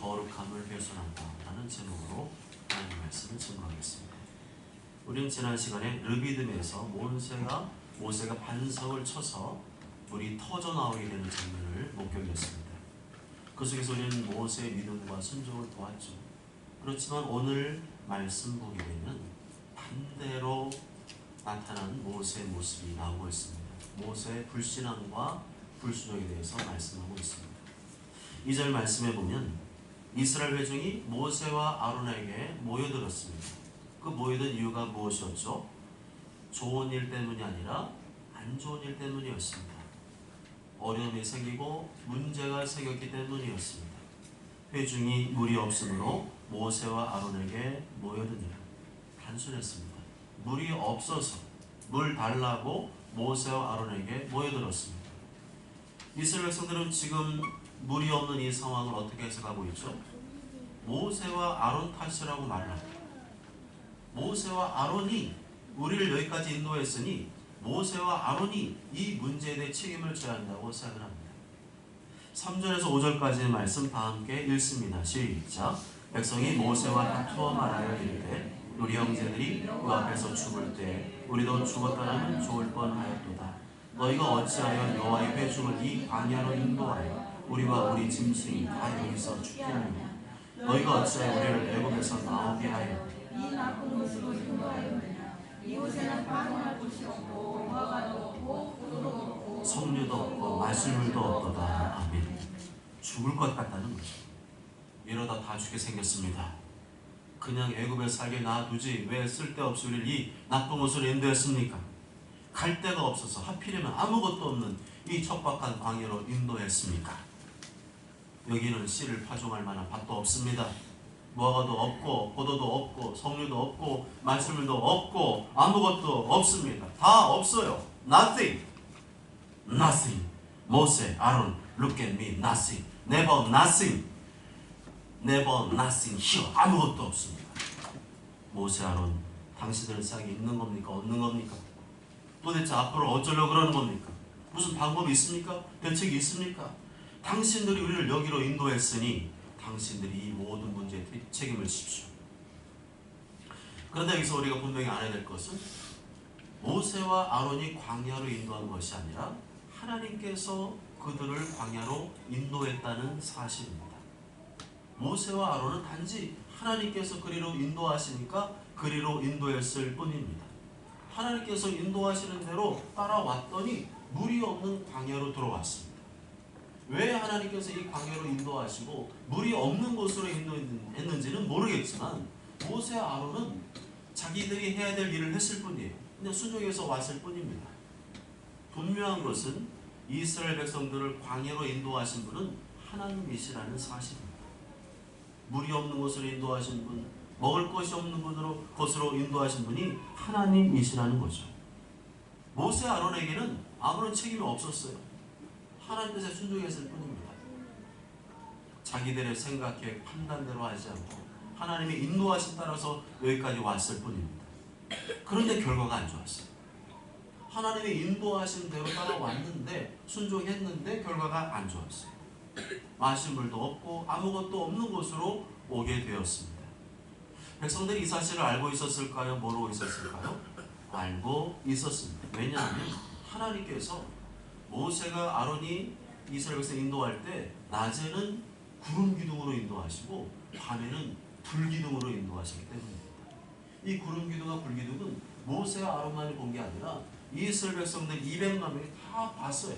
거룩함을 훼손한다 라는 제목으로 하나님의 말씀을 증거하겠습니다. 우리는 지난 시간에 르비딤에서 모세가 반석을 쳐서 물이 터져 나오게 되는 장면을 목격했습니다. 그 속에서 우리는 모세의 믿음과 순종을 보았죠. 그렇지만 오늘 말씀 보게 되면 반대로 나타난 모세의 모습이 나오고 있습니다. 모세의 불신앙과 불순종에 대해서 말씀하고 있습니다. 2절 말씀에 보면 이스라엘 회중이 모세와 아론에게 모여들었습니다. 그 모여든 이유가 무엇이었죠? 좋은 일 때문이 아니라 안 좋은 일 때문이었습니다. 어려움이 생기고 문제가 생겼기 때문이었습니다. 회중이 물이 없으므로 모세와 아론에게 모여드니라. 단순했습니다. 물이 없어서 물 달라고 모세와 아론에게 모여들었습니다. 이스라엘 백성들은 지금 물이 없는 이 상황을 어떻게 해석하고 있죠? 모세와 아론 탓이라고 말합니다. 모세와 아론이 우리를 여기까지 인도했으니 모세와 아론이 이 문제에 대해 책임을 져야 한다고 생각을 합니다. 3절에서 5절까지의 말씀 다 함께 읽습니다. 시작. 백성이 모세와 다투어 말하여 이르되 우리 형제들이 그 앞에서 죽을 때 우리도 죽었더라면 좋을 뻔하였도다. 너희가 어찌하여 여호와의 회중을 이 광야로 인도하여 우리와 우리 짐승이 다 여기서 죽겠느냐. 너희가 어찌하여 우리를 애굽에서 나오게 하여 이 나쁜 곳으로 인도하였느냐. 이곳에는 방황할 곳이 없고 무화과도 없고 포도도 없고 석류도 없고 마실물도 없도다. 아멘. 죽을 것 같다는 거죠. 이러다 다 죽게 생겼습니다. 그냥 애굽에 살게 놔두지 왜 쓸데없이 우리를 이 나쁜 곳으로 인도했습니까? 갈 데가 없어서 하필이면 아무것도 없는 이 척박한 광야로 인도했습니까? 여기는 씨를 파종할 만한 밭도 없습니다. 무화과도 없고 포도도 없고 석류도 없고 말씀물도 없고 아무것도 없습니다. 다 없어요. Nothing. Nothing. 모세, 아론, look at me. Nothing. Never nothing. Never nothing here. 아무것도 없습니다. 모세, 아론, 당신들은 싹이 있는 겁니까? 없는 겁니까? 도대체 앞으로 어쩌려고 그러는 겁니까? 무슨 방법이 있습니까? 대책이 있습니까? 당신들이 우리를 여기로 인도했으니 당신들이 이 모든 문제에 책임을 지십시오. 그런데 여기서 우리가 분명히 알아야 될 것은 모세와 아론이 광야로 인도한 것이 아니라 하나님께서 그들을 광야로 인도했다는 사실입니다. 모세와 아론은 단지 하나님께서 그리로 인도하시니까 그리로 인도했을 뿐입니다. 하나님께서 인도하시는 대로 따라왔더니 물이 없는 광야로 들어왔습니다. 왜 하나님께서 이 광야로 인도하시고 물이 없는 곳으로 인도했는지는 모르겠지만 모세와 아론은 자기들이 해야 될 일을 했을 뿐이에요. 그냥 순종해서 왔을 뿐입니다. 분명한 것은 이스라엘 백성들을 광야로 인도하신 분은 하나님이시라는 사실입니다. 물이 없는 곳으로 인도하신 분, 먹을 것이 없는 곳으로 인도하신 분이 하나님이시라는 거죠. 모세 아론에게는 아무런 책임이 없었어요. 하나님 뜻에 순종했을 뿐입니다. 자기들의 생각, 계획, 판단대로 하지 않고 하나님의 인도하심 따라서 여기까지 왔을 뿐입니다. 그런데 결과가 안 좋았어요. 하나님의 인도하신 대로 따라왔는데 순종했는데 결과가 안 좋았어요. 마실 물도 없고 아무것도 없는 곳으로 오게 되었습니다. 백성들이 이 사실을 알고 있었을까요? 모르고 있었을까요? 알고 있었습니다. 왜냐하면 하나님께서 모세가 아론이 이스라엘 백성 인도할 때 낮에는 구름 기둥으로 인도하시고 밤에는 불 기둥으로 인도하시기 때문입니다. 이 구름 기둥과 불 기둥은 모세와 아론만이 본 게 아니라 이스라엘 백성들 200만 명이 다 봤어요.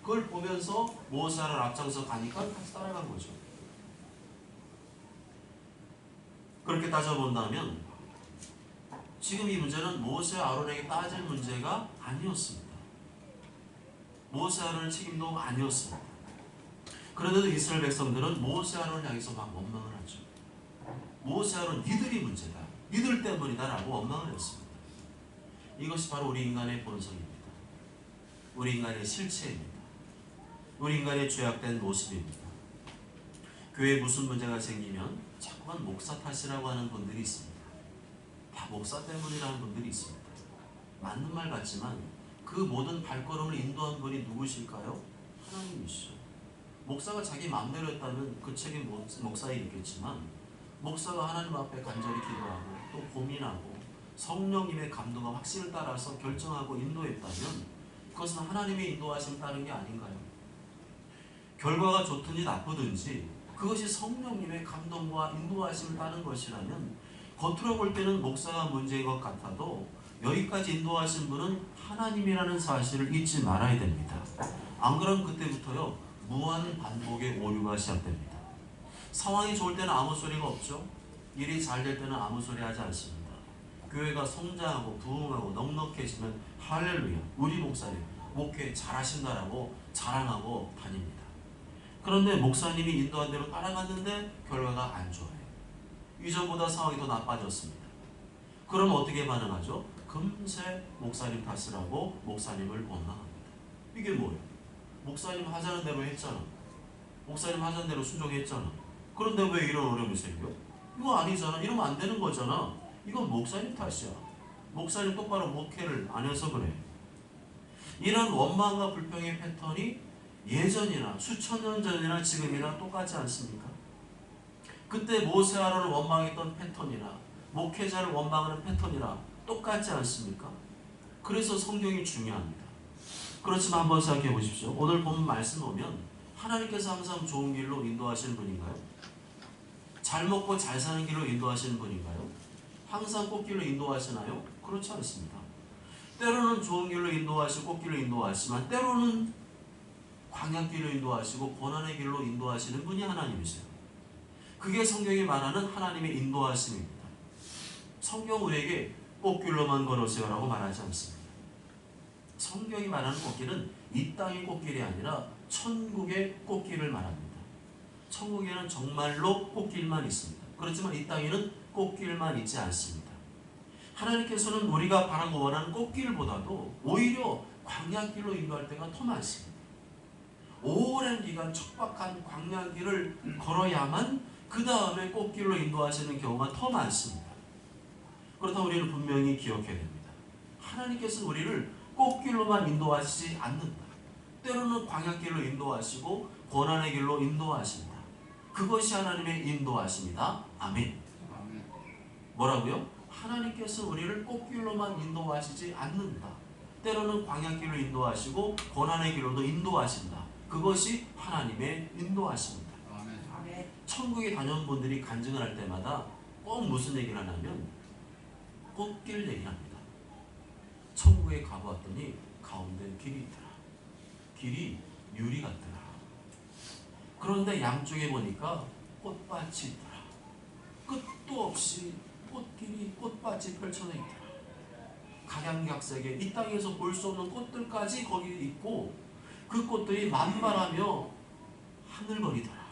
그걸 보면서 모세를 앞장서 가니까 같이 따라간 거죠. 그렇게 따져본다면 지금 이 문제는 모세 아론에게 따질 문제가 아니었습니다. 모세 아론의 책임도 아니었습니다. 그런데도 이스라엘 백성들은 모세 아론을 향해서 막 원망을 하죠. 모세 아론 니들이 문제다. 니들 때문이다 라고 원망을 했습니다. 이것이 바로 우리 인간의 본성입니다. 우리 인간의 실체입니다. 우리 인간의 죄악된 모습입니다. 교회에 무슨 문제가 생기면 자꾸만 목사 탓이라고 하는 분들이 있습니다. 다 목사 때문이라는 분들이 있습니다. 맞는 말 같지만 그 모든 발걸음을 인도한 분이 누구실까요? 하나님이시죠. 목사가 자기 마음대로 했다면 그 책임 목사에 있겠지만 목사가 하나님 앞에 간절히 기도하고 또 고민하고 성령님의 감동과 확신을 따라서 결정하고 인도했다면 그것은 하나님의 인도하심 따른 게 아닌가요? 결과가 좋든지 나쁘든지 그것이 성령님의 감동과 인도하심을 따른 것이라면 겉으로 볼 때는 목사가 문제인 것 같아도 여기까지 인도하신 분은 하나님이라는 사실을 잊지 말아야 됩니다. 안 그러면 그때부터요 무한 반복의 오류가 시작됩니다. 상황이 좋을 때는 아무 소리가 없죠. 일이 잘 될 때는 아무 소리 하지 않습니다. 교회가 성장하고 부흥하고 넉넉해지면 할렐루야 우리 목사님 목회 잘하신다라고 자랑하고 다닙니다. 그런데 목사님이 인도한 대로 따라갔는데 결과가 안 좋아요. 이전보다 상황이 더 나빠졌습니다. 그럼 어떻게 반응하죠? 금세 목사님 탓을 하고 목사님을 원망합니다. 이게 뭐예요? 목사님 하자는 대로 했잖아. 목사님 하자는 대로 순종했잖아. 그런데 왜 이런 어려움이 생겨? 이거 아니잖아. 이러면 안 되는 거잖아. 이건 목사님 탓이야. 목사님 똑바로 목회를 안 해서 그래. 이런 원망과 불평의 패턴이 예전이나 수천 년 전이나 지금이나 똑같지 않습니까? 그때 모세 아론을 원망했던 패턴이나 목회자를 원망하는 패턴이나 똑같지 않습니까? 그래서 성경이 중요합니다. 그렇지만 한번 생각해 보십시오. 오늘 본 말씀 보면 하나님께서 항상 좋은 길로 인도하시는 분인가요? 잘 먹고 잘 사는 길로 인도하시는 분인가요? 항상 꽃길로 인도하시나요? 그렇지 않습니다. 때로는 좋은 길로 인도하시고 꽃길로 인도하시지만 때로는 광야길로 인도하시고 고난의 길로 인도하시는 분이 하나님이세요. 그게 성경이 말하는 하나님의 인도하심입니다. 성경 우리에게 꽃길로만 걸으세요 라고 말하지 않습니다. 성경이 말하는 꽃길은 이 땅의 꽃길이 아니라 천국의 꽃길을 말합니다. 천국에는 정말로 꽃길만 있습니다. 그렇지만 이 땅에는 꽃길만 있지 않습니다. 하나님께서는 우리가 바라고 원하는 꽃길보다도 오히려 광야길로 인도할 때가 더 많습니다. 오랜 기간 척박한 광야길을 걸어야만 그 다음에 꽃길로 인도하시는 경우가 더 많습니다. 그렇다고 우리는 분명히 기억해야 됩니다. 하나님께서는 우리를 꽃길로만 인도하시지 않는다. 때로는 광야길로 인도하시고 고난의 길로 인도하신다. 그것이 하나님의 인도하십니다. 아멘. 뭐라고요? 하나님께서 우리를 꽃길로만 인도하시지 않는다. 때로는 광야길로 인도하시고 고난의 길로도 인도하신다. 그것이 하나님의 인도하십니다. 아멘. 천국에 다녀온 분들이 간증을 할 때마다 꼭 무슨 얘기를 하냐면 꽃길 얘기를 합니다. 천국에 가보았더니 가운데 길이 있더라. 길이 유리 같더라. 그런데 양쪽에 보니까 꽃밭이 있더라. 끝도 없이 꽃길이 꽃밭이 펼쳐져 있더라. 각양각색의 이 땅에서 볼 수 없는 꽃들까지 거기 있고 그 꽃들이 만발하며 하늘거리더라.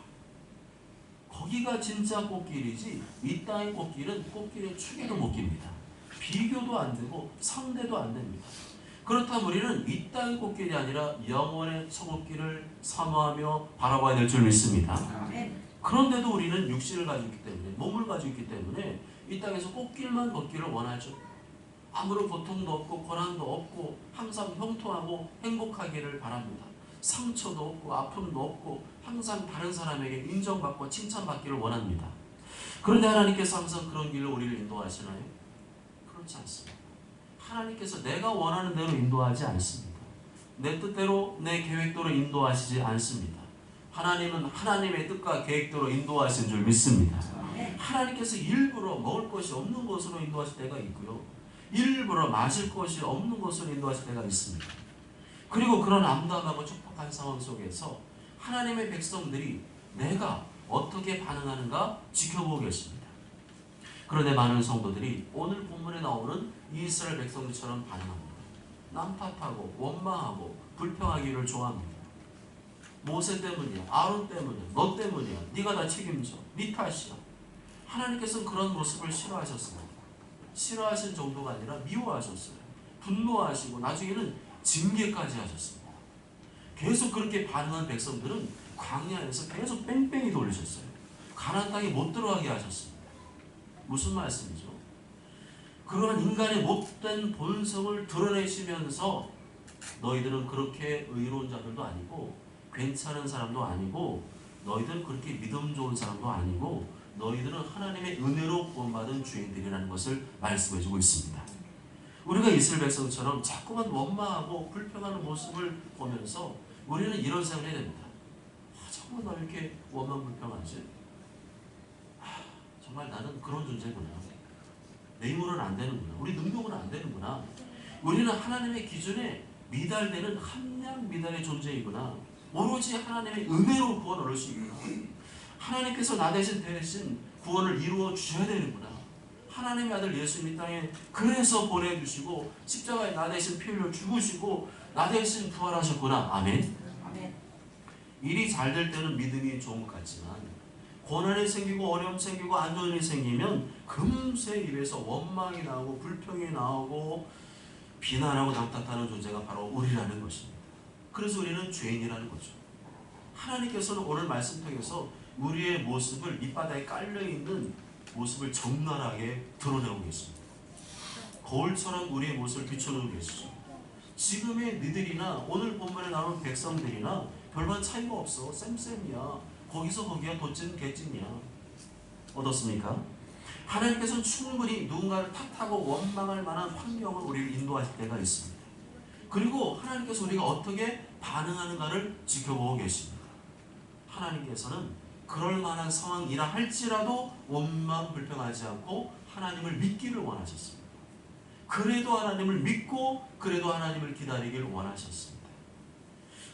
거기가 진짜 꽃길이지 이 땅의 꽃길은 꽃길의 축에도 못 깁니다. 비교도 안 되고 상대도 안 됩니다. 그렇다면 우리는 이 땅의 꽃길이 아니라 영원의 천국길을 사모하며 바라봐야 될 줄 믿습니다. 그런데도 우리는 육신을 가지고 있기 때문에 몸을 가지고 있기 때문에 이 땅에서 꽃길만 걷기를 원하죠. 아무런 고통도 없고 고난도 없고 항상 형통하고 행복하기를 바랍니다. 상처도 없고 아픔도 없고 항상 다른 사람에게 인정받고 칭찬받기를 원합니다. 그런데 하나님께서 항상 그런 길로 우리를 인도하시나요? 그렇지 않습니다. 하나님께서 내가 원하는 대로 인도하지 않습니다. 내 뜻대로 내 계획대로 인도하시지 않습니다. 하나님은 하나님의 뜻과 계획대로 인도하신 줄 믿습니다. 하나님께서 일부러 먹을 것이 없는 곳으로 인도하실 때가 있고요. 일부러 마실 것이 없는 곳으로 인도하실 때가 있습니다. 그리고 그런 암담하고 촉박한 상황 속에서 하나님의 백성들이 내가 어떻게 반응하는가 지켜보고 계십니다. 그런데 많은 성도들이 오늘 본문에 나오는 이스라엘 백성들처럼 반응합니다. 남 탓하고 원망하고 불평하기를 좋아합니다. 모세 때문이야, 아론 때문이야, 너 때문이야, 네가 다 책임져, 네 탓이야. 하나님께서는 그런 모습을 싫어하셨습니다. 싫어하신 정도가 아니라 미워하셨어요. 분노하시고 나중에는 징계까지 하셨습니다. 계속 그렇게 반응한 백성들은 광야에서 계속 뺑뺑이 돌리셨어요. 가나안 땅에 못 들어가게 하셨습니다. 무슨 말씀이죠? 그러한 인간의 못된 본성을 드러내시면서 너희들은 그렇게 의로운 자들도 아니고 괜찮은 사람도 아니고 너희들은 그렇게 믿음 좋은 사람도 아니고 너희들은 하나님의 은혜로 구원받은 죄인들이라는 것을 말씀해주고 있습니다. 우리가 이스라엘 백성처럼 자꾸만 원망하고 불평하는 모습을 보면서 우리는 이런 생각을 해야 됩니다. 자꾸만 나 왜 이렇게 원망 불평하지? 정말 나는 그런 존재구나. 내 힘으로는 안 되는구나. 우리 능력으로는 안 되는구나. 우리는 하나님의 기준에 미달되는 함량 미달의 존재이구나. 오로지 하나님의 은혜로 구원을 얻을 수 있구나. 하나님께서 나 대신 구원을 이루어 주셔야 되는구나. 하나님의 아들 예수님 이 땅에 그래서 보내주시고 십자가에 나 대신 피 흘려 죽으시고 나 대신 부활하셨구나. 아멘. 아멘. 일이 잘 될 때는 믿음이 좋은 것 같지만 고난이 생기고 어려움 생기고 안 좋은 일이 생기면 금세 입에서 원망이 나오고 불평이 나오고 비난하고 남탓하는 존재가 바로 우리라는 것입니다. 그래서 우리는 죄인이라는 거죠. 하나님께서는 오늘 말씀 통해서 우리의 모습을 밑바닥에 깔려있는 모습을 적나라하게 드러내고 계십니다. 거울처럼 우리의 모습을 비춰놓고 계시죠. 지금의 너희들이나 오늘 본문에 나오는 백성들이나 별반 차이가 없어. 쌤쌤이야. 거기서 거기야. 도찐 개찐이야. 어떻습니까? 하나님께서는 충분히 누군가를 탓하고 원망할 만한 환경을 우리를 인도하실 때가 있습니다. 그리고 하나님께서 우리가 어떻게 반응하는가를 지켜보고 계십니다. 하나님께서는 그럴 만한 상황이라 할지라도 원망 불평하지 않고 하나님을 믿기를 원하셨습니다. 그래도 하나님을 믿고 그래도 하나님을 기다리길 원하셨습니다.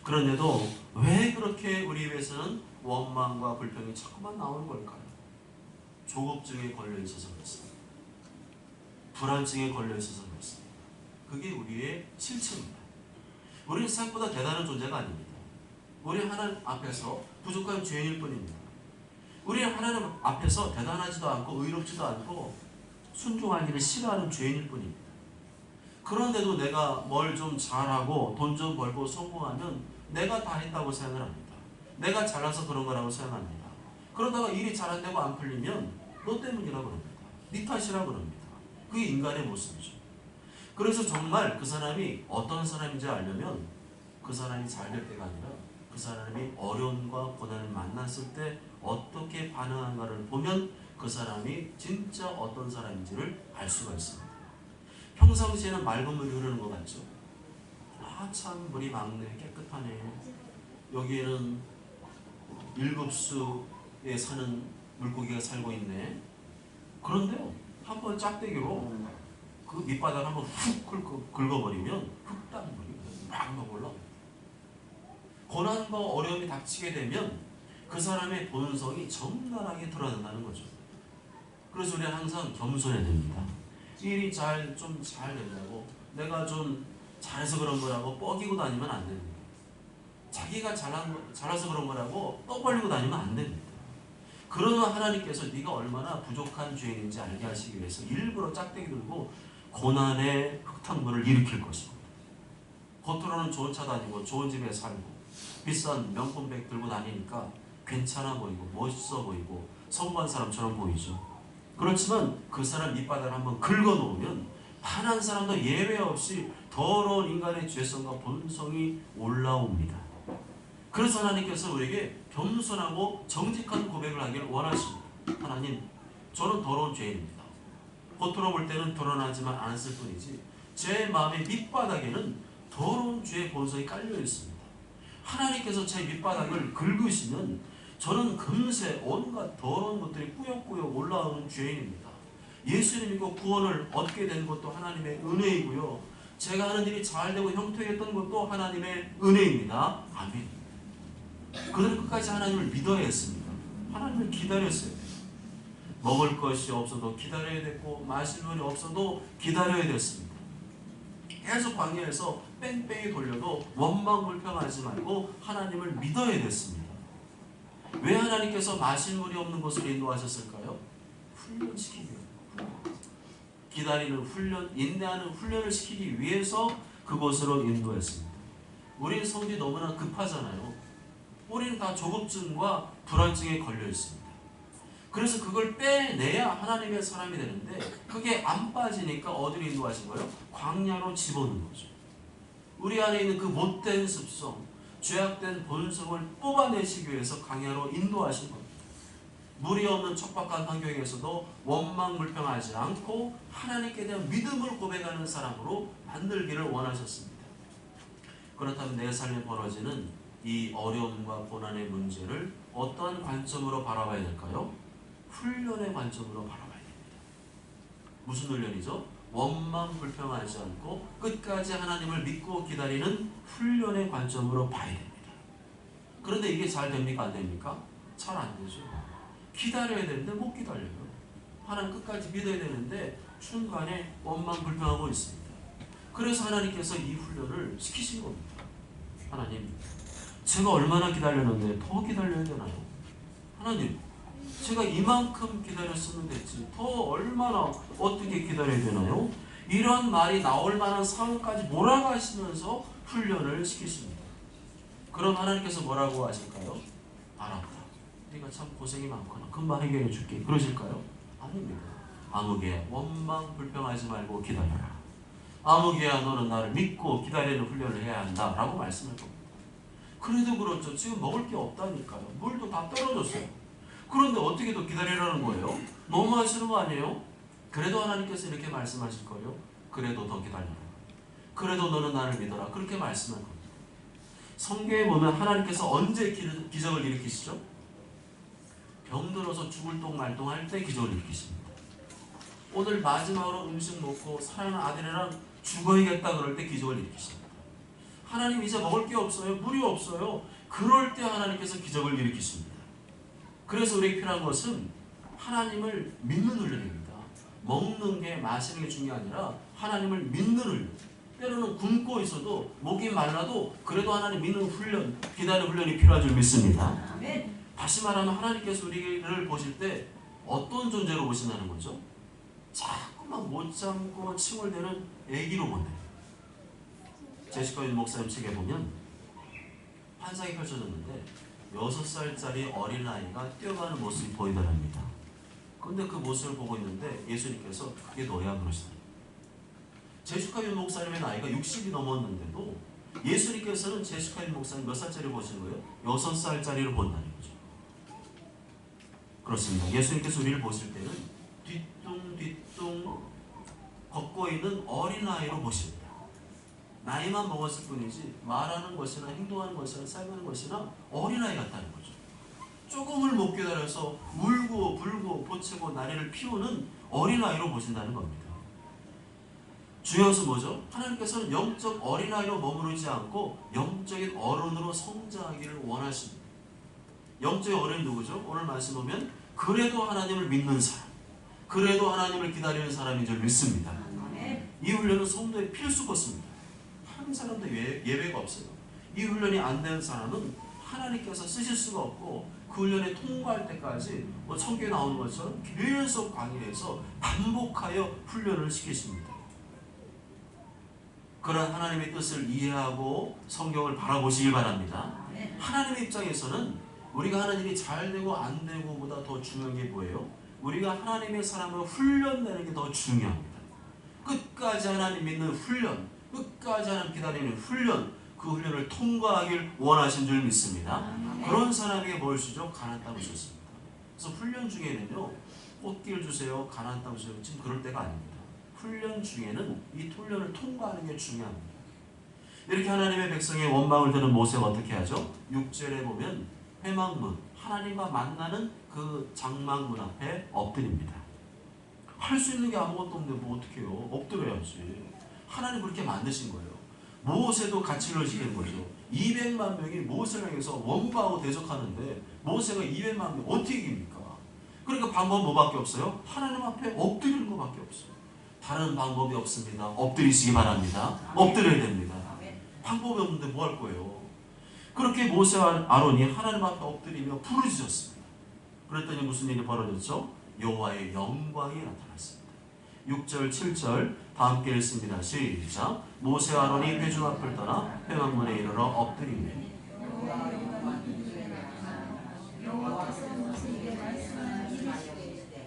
그런데도 왜 그렇게 우리 입에서는 원망과 불평이 자꾸만 나오는 걸까요? 조급증에 걸려 있어서 그렇습니다. 불안증에 걸려 있어서 그렇습니다. 그게 우리의 실체입니다. 우리는 생각보다 대단한 존재가 아닙니다. 우리 하나님 앞에서 부족한 죄인일 뿐입니다. 우리 하나님 앞에서 대단하지도 않고 의롭지도 않고 순종하기를 싫어하는 죄인일 뿐입니다. 그런데도 내가 뭘 좀 잘하고 돈 좀 벌고 성공하면 내가 다 했다고 생각을 합니다. 내가 잘나서 그런 거라고 생각합니다. 그러다가 일이 잘 안 되고 안 풀리면 너 때문이라고 그럽니다. 네 탓이라고 그럽니다. 그게 인간의 모습이죠. 그래서 정말 그 사람이 어떤 사람인지 알려면 그 사람이 잘 될 때가 아니라 그 사람이 어려움과 고난을 만났을 때 어떻게 반응하는가를 보면 그 사람이 진짜 어떤 사람인지를 알 수가 있습니다. 평상시에는 맑은 물이 흐르는 것 같죠? 참 물이 맑네, 깨끗하네. 여기에는 일급수에 사는 물고기가 살고 있네. 그런데요, 한번 짝대기로 그 밑바닥을 한번 훅 긁어버리면 흙탕물이 막 올라옵니다. 고난과 어려움이 닥치게 되면 그 사람의 본성이 적나라하게 드러난다는 거죠. 그래서 우리는 항상 겸손해야 됩니다. 일이 좀 잘 되려고 내가 좀 잘해서 그런 거라고 뻐기고 다니면 안 됩니다. 자기가 잘해서 그런 거라고 떠벌리고 다니면 안 됩니다. 그러나 하나님께서 네가 얼마나 부족한 죄인인지 알게 하시기 위해서 일부러 짝대기 들고 고난의 흙탕물을 일으킬 것입니다. 겉으로는 좋은 차 다니고 좋은 집에 살고 비싼 명품백 들고 다니니까 괜찮아 보이고 멋있어 보이고 성공한 사람처럼 보이죠. 그렇지만 그 사람 밑바닥을 한번 긁어놓으면 단 한 사람도 예외 없이 더러운 인간의 죄성과 본성이 올라옵니다. 그래서 하나님께서 우리에게 겸손하고 정직한 고백을 하기를 원하십니다. 하나님, 저는 더러운 죄인입니다. 겉으로 볼 때는 드러나지만 않았을 뿐이지 제 마음의 밑바닥에는 더러운 죄의 본성이 깔려 있습니다. 하나님께서 제 밑바닥을 긁으시면 저는 금세 온갖 더러운 것들이 꾸역꾸역 올라오는 죄인입니다. 예수님 믿고 구원을 얻게 된 것도 하나님의 은혜이고요. 제가 하는 일이 잘 되고 형통했던 것도 하나님의 은혜입니다. 아멘. 그들은 끝까지 하나님을 믿어야 했습니다. 하나님을 기다렸어요. 먹을 것이 없어도 기다려야 됐고 마실 물이 없어도 기다려야 됐습니다. 계속 광야에서 뺑뺑이 돌려도 원망 불평하지 말고 하나님을 믿어야 됐습니다. 왜 하나님께서 마실 물이 없는 곳으로 인도하셨을까요? 훈련시키기 위해서. 기다리는 훈련, 인내하는 훈련을 시키기 위해서 그곳으로 인도했습니다. 우리는 성질이 너무나 급하잖아요. 우리는 다 조급증과 불안증에 걸려 있습니다. 그래서 그걸 빼내야 하나님의 사람이 되는데 그게 안 빠지니까 어디로 인도하신 거예요? 광야로 집어넣는 거죠. 우리 안에 있는 그 못된 습성, 죄악된 본성을 뽑아내시기 위해서 광야로 인도하신 겁니다. 물이 없는 척박한 환경에서도 원망불평하지 않고 하나님께 대한 믿음을 고백하는 사람으로 만들기를 원하셨습니다. 그렇다면 내 삶에 벌어지는 이 어려움과 고난의 문제를 어떠한 관점으로 바라봐야 될까요? 훈련의 관점으로 바라봐야 됩니다. 무슨 훈련이죠? 원망불평하지 않고 끝까지 하나님을 믿고 기다리는 훈련의 관점으로 봐야 됩니다. 그런데 이게 잘 됩니까? 안 됩니까? 잘 안 되죠. 기다려야 되는데 못 기다려요. 하나님 끝까지 믿어야 되는데 중간에 원망불평하고 있습니다. 그래서 하나님께서 이 훈련을 시키신 겁니다. 하나님, 제가 얼마나 기다렸는데 더 기다려야 되나요? 하나님, 제가 이만큼 기다렸으면 됐지 더 얼마나 어떻게 기다려야 되나요? 이런 말이 나올 만한 상황까지 몰아가시면서 훈련을 시키십니다. 그럼 하나님께서 뭐라고 하실까요? 알았다. 네가 참 고생이 많구나. 금방 해결해 줄게. 그러실까요? 아닙니다. 아무개야, 원망 불평하지 말고 기다려라. 아무개야, 너는 나를 믿고 기다리는 훈련을 해야 한다 라고 말씀을 겁니다. 그래도 그렇죠. 지금 먹을 게 없다니까요. 물도 다 떨어졌어요. 그런데 어떻게 더 기다리라는 거예요? 너무 하시는 거 아니에요? 그래도 하나님께서 이렇게 말씀하실 거예요. 그래도 더 기다려라. 그래도 너는 나를 믿어라. 그렇게 말씀할 겁니다. 성경에 보면 하나님께서 언제 기적을 일으키시죠? 병들어서 죽을 똥말똥 할 때 기적을 일으키십니다. 오늘 마지막으로 음식 먹고 사랑하는 아들이랑 죽어야겠다 그럴 때 기적을 일으키십니다. 하나님 이제 먹을 게 없어요. 물이 없어요. 그럴 때 하나님께서 기적을 일으키십니다. 그래서 우리에게 필요한 것은 하나님을 믿는 훈련입니다. 먹는 게 마시는 게 중요한 게 아니라 하나님을 믿는 훈련. 때로는 굶고 있어도 목이 말라도 그래도 하나님 믿는 훈련, 기다리는 훈련이 필요한 줄 믿습니다. 다시 말하면 하나님께서 우리를 보실 때 어떤 존재로 보신다는 거죠? 자꾸만 못 참고 칭얼대는 애기로 본대요. 제시카 윤 목사님 책에 보면 환상이 펼쳐졌는데 6살짜리 어린아이가 뛰어가는 모습이 보이더랍니다. 그런데 그 모습을 보고 있는데 예수님께서 그게 너야 그러시더라고요. 제시카 윤 목사님의 나이가 60이 넘었는데도 예수님께서는 제시카 윤 목사님 몇 살짜리 보시는 거예요? 6살짜리를 본다는 거죠. 그렇습니다. 예수님께서 우리를 보실 때는 뒤뚱뒤뚱 걷고 있는 어린아이로 보십니다. 나이만 먹었을 뿐이지 말하는 것이나 행동하는 것이나 살아가는 것이나 어린아이 같다는 거죠. 조금을 못 기다려서 울고 불고 보채고 나래를 피우는 어린아이로 보신다는 겁니다. 중요한 것은 뭐죠? 하나님께서는 영적 어린아이로 머무르지 않고 영적인 어른으로 성장하기를 원하십니다. 영적인 어른이 누구죠? 오늘 말씀 보면 그래도 하나님을 믿는 사람, 그래도 하나님을 기다리는 사람인 줄 믿습니다. 이 훈련은 성도의 필수 코스입니다. 한 사람도 예외가 없어요. 이 훈련이 안 되는 사람은 하나님께서 쓰실 수가 없고 그 훈련에 통과할 때까지 성경에 나오는 것처럼 계속 강의해서 반복하여 훈련을 시키십니다. 그런 하나님의 뜻을 이해하고 성경을 바라보시길 바랍니다. 하나님의 입장에서는 우리가 하나님이 잘 되고 안 되고 보다 더 중요한 게 뭐예요? 우리가 하나님의 사람을 훈련되는 게 더 중요합니다. 끝까지 하나님 믿는 훈련, 끝까지 하나님 기다리는 훈련, 그 훈련을 통과하길 원하신 줄 믿습니다. 그런 사람에게 뭘 주죠? 가나안 땅을 주셨습니다. 그래서 훈련 중에는요, 꽃길 주세요, 가나안 땅 주세요. 지금 그럴 때가 아닙니다. 훈련 중에는 이 훈련을 통과하는 게 중요합니다. 이렇게 하나님의 백성의 원망을 드는 모세가 어떻게 하죠? 6절에 보면 회막문, 하나님과 만나는 그 장막문 앞에 엎드립니다. 할 수 있는 게 아무것도 없는데 뭐 어떻게 해요? 엎드려야지. 하나님 그렇게 만드신 거예요. 모세도 같이 훈련시키는 거죠. 200만 명이 모세를 향해서 원망하고 대적하는데 모세가 200만 명 어떻게 이깁니까? 그러니까 방법은 뭐밖에 없어요? 하나님 앞에 엎드리는 것밖에 없어요. 다른 방법이 없습니다. 엎드리시기 바랍니다. 엎드려야 됩니다. 방법이 없는데 뭐 할 거예요? 그렇게 모세와 아론이 하나님 앞에 엎드리며 부르짖었습니다. 그랬더니 무슨 일이 벌어졌죠? 여호와의 영광이 나타났습니다. 6절, 7절 다 함께 읽습니다. 시작. 모세와 아론이 회중 앞을 떠나 회막문에 이르러 엎드리며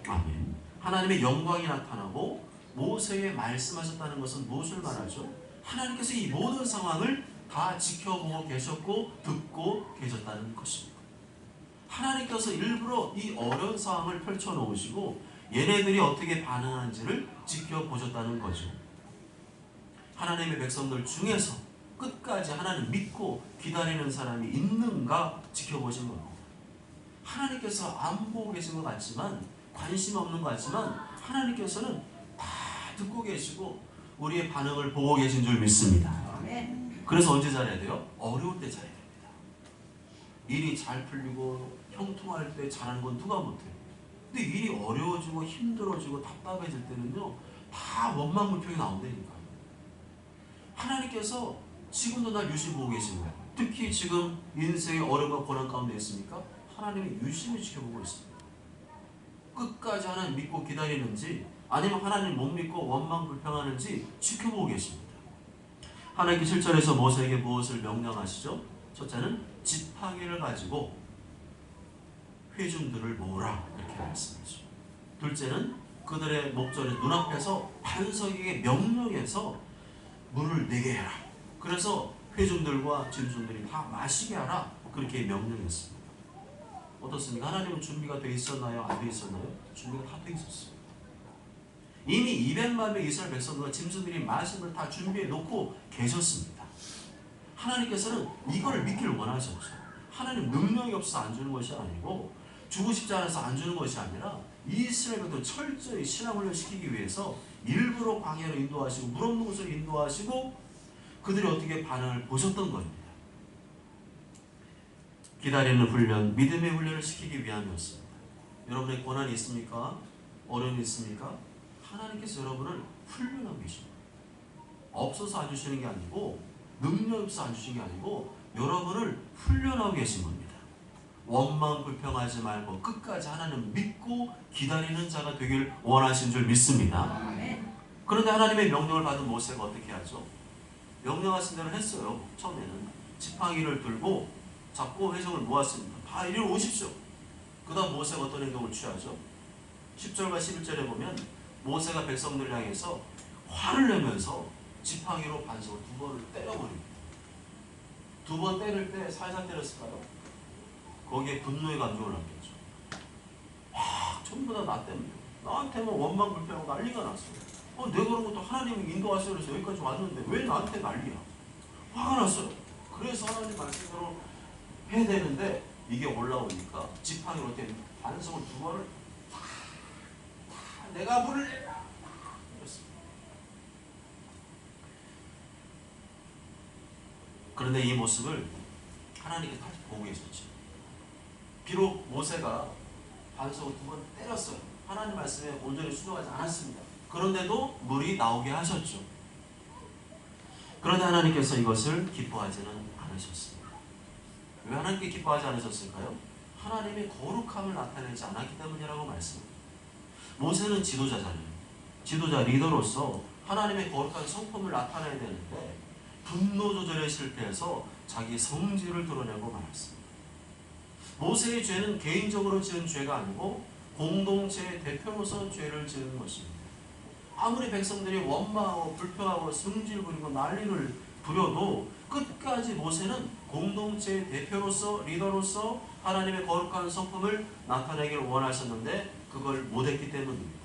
아멘. 하나님의 영광이 나타나고 모세에게 말씀하셨다는 것은 무엇을 말하죠? 하나님께서 이 모든 상황을 다 지켜보고 계셨고 듣고 계셨다는 것입니다. 하나님께서 일부러 이 어려운 상황을 펼쳐놓으시고 얘네들이 어떻게 반응하는지를 지켜보셨다는 거죠. 하나님의 백성들 중에서 끝까지 하나님 믿고 기다리는 사람이 있는가 지켜보신 겁니다. 하나님께서 안 보고 계신 것 같지만, 관심 없는 것 같지만 하나님께서는 다 듣고 계시고 우리의 반응을 보고 계신 줄 믿습니다. 그래서 언제 잘해야 돼요? 어려울 때 잘해야 됩니다. 일이 잘 풀리고 형통할 때 잘하는 건 누가 못해요. 근데 일이 어려워지고 힘들어지고 답답해질 때는요, 다 원망불평이 나온다니까요. 하나님께서 지금도 날 유심히 보고 계신 거예요. 특히 지금 인생의 어려움과 고난 가운데 있습니까? 하나님이 유심히 지켜보고 있습니다. 끝까지 하나님 믿고 기다리는지 아니면 하나님 못 믿고 원망불평하는지 지켜보고 계십니다. 하나님께 7절에서 모세에게 무엇을 명령하시죠? 첫째는 지팡이를 가지고 회중들을 모으라 이렇게 말씀하죠. 둘째는 그들의 목전에 눈앞에서 반석에게 명령해서 물을 내게 해라. 그래서 회중들과 짐승들이 다 마시게 하라. 그렇게 명령했습니다. 어떻습니까? 하나님은 준비가 돼 있었나요? 안 돼 있었나요? 준비가 다 돼 있었어요. 이미 200만 명 이스라엘 백성들과 짐승들이 마실 걸 다 준비해 놓고 계셨습니다. 하나님께서는 이걸 믿기를 원하셨죠. 하나님 능력이 없어서 안 주는 것이 아니고 주고 싶지 않아서 안 주는 것이 아니라 이스라엘 백성들 철저히 신앙훈련 시키기 위해서 일부러 광야로 인도하시고 물 없는 곳으로 인도하시고 그들이 어떻게 반응을 보셨던 겁니다. 기다리는 훈련, 믿음의 훈련을 시키기 위함이었습니다. 여러분의 고난이 있습니까? 어려움이 있습니까? 하나님께서 여러분을 훈련하고 계십니다. 없어서 안 주시는 게 아니고 능력 없어서 안 주시는 게 아니고 여러분을 훈련하고 계신 겁니다. 원망 불평하지 말고 끝까지 하나님 믿고 기다리는 자가 되길 원하신 줄 믿습니다. 그런데 하나님의 명령을 받은 모세가 어떻게 하죠? 명령하신 대로 했어요. 처음에는 지팡이를 들고 잡고 회중을 모았습니다. 다 이리로 오십시오. 그 다음 모세가 어떤 행동을 취하죠? 10절과 11절에 보면 모세가 백성들을 향해서 화를 내면서 지팡이로 반석을 2번을 때려버립니다. 2번 때릴 때 살살 때렸을까요? 거기에 분노의 감정을 남겼죠. 전부 다 나 때문에 나한테만 원망불평하고 난리가 났어요. 내가 그런 것도 하나님이 인도하셔서 그래서 여기까지 왔는데 왜 나한테 난리야? 화가 났어요. 그래서 하나님 말씀대로 해야 되는데 이게 올라오니까 지팡이로 된 반석을 2번을 내가 물을 내라 이랬습니다. 그런데 이 모습을 하나님께서 다시 보고 계셨죠. 비록 모세가 반석을 2번 때렸어요. 하나님 말씀에 온전히 순종하지 않았습니다. 그런데도 물이 나오게 하셨죠. 그런데 하나님께서 이것을 기뻐하지는 않으셨습니다. 왜 하나님께 기뻐하지 않으셨을까요? 하나님의 거룩함을 나타내지 않았기 때문이라고 말씀합니다. 모세는 지도자잖아요. 지도자 리더로서 하나님의 거룩한 성품을 나타내야 되는데 분노 조절에 실패해서 자기 성질을 드러내고 말았습니다. 모세의 죄는 개인적으로 지은 죄가 아니고 공동체의 대표로서 죄를 지은 것입니다. 아무리 백성들이 원망하고 불평하고 승질 부리고 난리를 부려도 끝까지 모세는 공동체의 대표로서 리더로서 하나님의 거룩한 성품을 나타내기를 원하셨는데 그걸 못했기 때문입니다.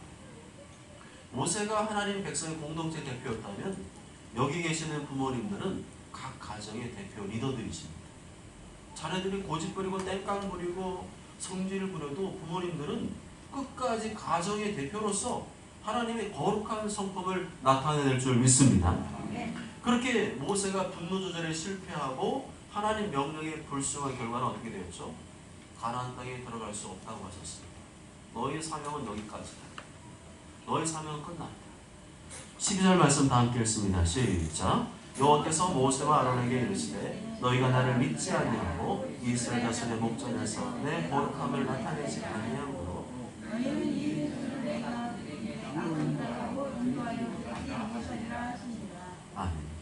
모세가 하나님 백성의 공동체 대표였다면 여기 계시는 부모님들은 각 가정의 대표 리더들이십니다. 자녀들이 고집 부리고 땡깡 부리고 성질을 부려도 부모님들은 끝까지 가정의 대표로서 하나님의 거룩한 성품을 나타낼 줄 믿습니다. 그렇게 모세가 분노 조절에 실패하고 하나님 명령에 불순종한 결과는 어떻게 되었죠? 가나안 땅에 들어갈 수 없다고 하셨습니다. 너희 사명은 여기까지다. 너희 사명은 끝났다. 12절 말씀 다 함께 읽습니다. 시작. 여호와께서 모세와 아론에게 이르시되 너희가 나를 믿지 아니하고 이스라엘 자손의 목전에서 내 거룩함을 나타내지 아니하므로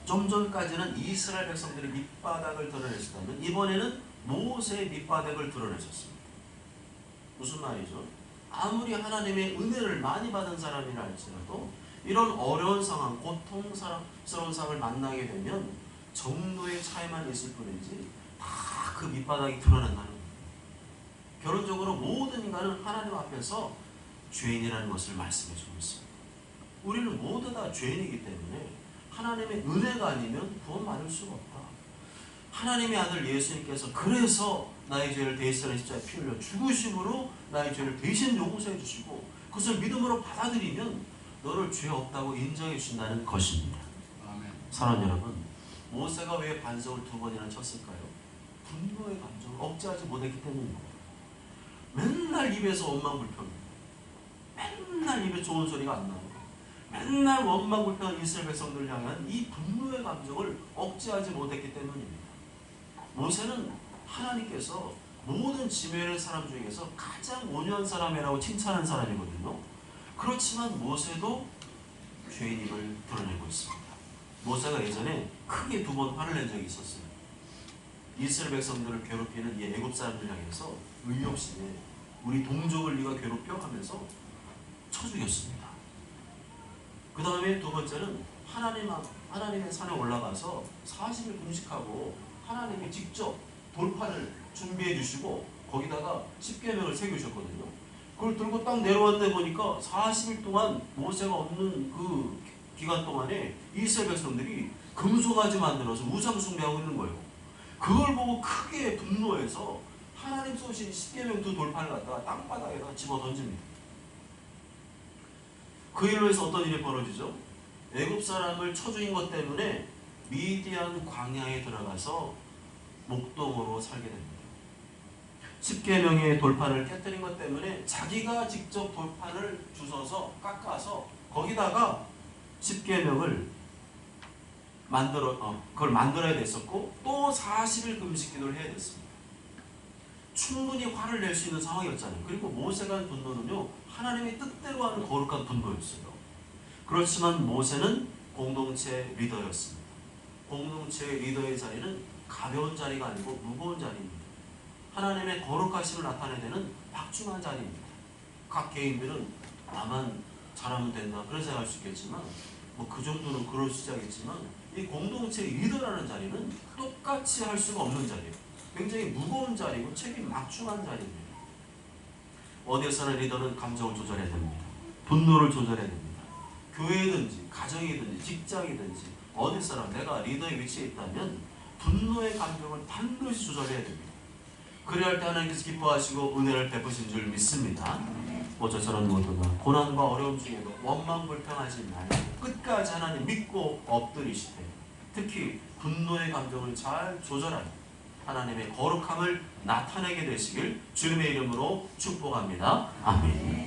좀 전까지는 이스라엘 백성들의 밑바닥을 드러내셨다면 이번에는 모세의 밑바닥을 드러내셨습니다. 무슨 말이죠? 아무리 하나님의 은혜를 많이 받은 사람이라 할지라도 이런 어려운 상황, 고통스러운 상황을 만나게 되면 정도의 차이만 있을 뿐이지 다 그 밑바닥이 드러난다는 거예요. 결론적으로 모든 인간은 하나님 앞에서 죄인이라는 것을 말씀해 주고 있습니다. 우리는 모두 다 죄인이기 때문에 하나님의 은혜가 아니면 구원받을 수가 없다. 하나님의 아들 예수님께서 그래서 나의 죄를 대신하는 십자가에 피 흘려 죽으심으로 나의 죄를 대신 용서해 주시고 그것을 믿음으로 받아들이면 너를 죄 없다고 인정해 주신다는 것입니다. 아멘. 사랑하는 여러분, 모세가 왜 반석을 2번이나 쳤을까요? 분노의 감정을 억제하지 못했기 때문입니다. 맨날 입에서 원망불평, 맨날 입에 좋은 소리가 안 나오고 맨날 원망불평한 이스라엘 백성들을 향한 이 분노의 감정을 억제하지 못했기 때문입니다. 모세는 하나님께서 모든 지면의 사람 중에서 가장 온유한 사람이라고 칭찬한 사람이거든요. 그렇지만 모세도 죄인임을 드러내고 있습니다. 모세가 예전에 크게 2번 화를 낸 적이 있었어요. 이스라엘 백성들을 괴롭히는 이 애굽 사람들 향해서 의욕심에 우리 동족을 네가 괴롭혀 하면서 쳐 죽였습니다. 그 다음에 2번째는 하나님의 산에 올라가서 40일 금식하고 하나님이 직접 돌판을 준비해 주시고 거기다가 십계명을 새겨주셨거든요. 그걸 들고 딱 내려왔는데 보니까 40일 동안 모세가 없는 그 기간 동안에 이스라엘 백성들이 금송아지 만들어서 우상 숭배하고 있는 거예요. 그걸 보고 크게 분노해서 하나님 쏘신 십계명 2 돌판을 갖다가 땅바닥에다 집어 던집니다. 그 일로 해서 어떤 일이 벌어지죠? 애굽 사람을 쳐 죽인 것 때문에 미디안 광야에 들어가서 목동으로 살게 됩니다. 십계명의 돌판을 깨뜨린 것 때문에 자기가 직접 돌판을 주워서 깎아서 거기다가 십계명을 그걸 만들어야 됐었고 또 40일 금식 기도를 해야 됐습니다. 충분히 화를 낼 수 있는 상황이었잖아요. 그리고 모세가 한 분노는요, 하나님의 뜻대로 하는 거룩한 분노였어요. 그렇지만 모세는 공동체 리더였습니다. 공동체 리더의 자리는 가벼운 자리가 아니고 무거운 자리입니다. 하나님의 거룩하심을 나타내야 되는 박중한 자리입니다. 각 개인들은 나만 잘하면 된다 그런 생각할 수 있겠지만 뭐 그 정도는 그럴 수 있겠지만 이 공동체 리더라는 자리는 똑같이 할 수가 없는 자리예요. 굉장히 무거운 자리고 책임 막중한 자리입니다. 어디에서나 리더는 감정을 조절해야 됩니다. 분노를 조절해야 됩니다. 교회든지 가정이든지 직장이든지 어디서나 내가 리더의 위치에 있다면 분노의 감정을 반드시 조절해야 됩니다. 그래야 할 때 하나님께서 기뻐하시고 은혜를 베푸신 줄 믿습니다. 모처처럼 모두가 고난과 어려움 중에도 원망불평하지 말고 끝까지 하나님 믿고 엎드리시되 특히 분노의 감정을 잘 조절하여 하나님의 거룩함을 나타내게 되시길 주님의 이름으로 축복합니다. 아멘.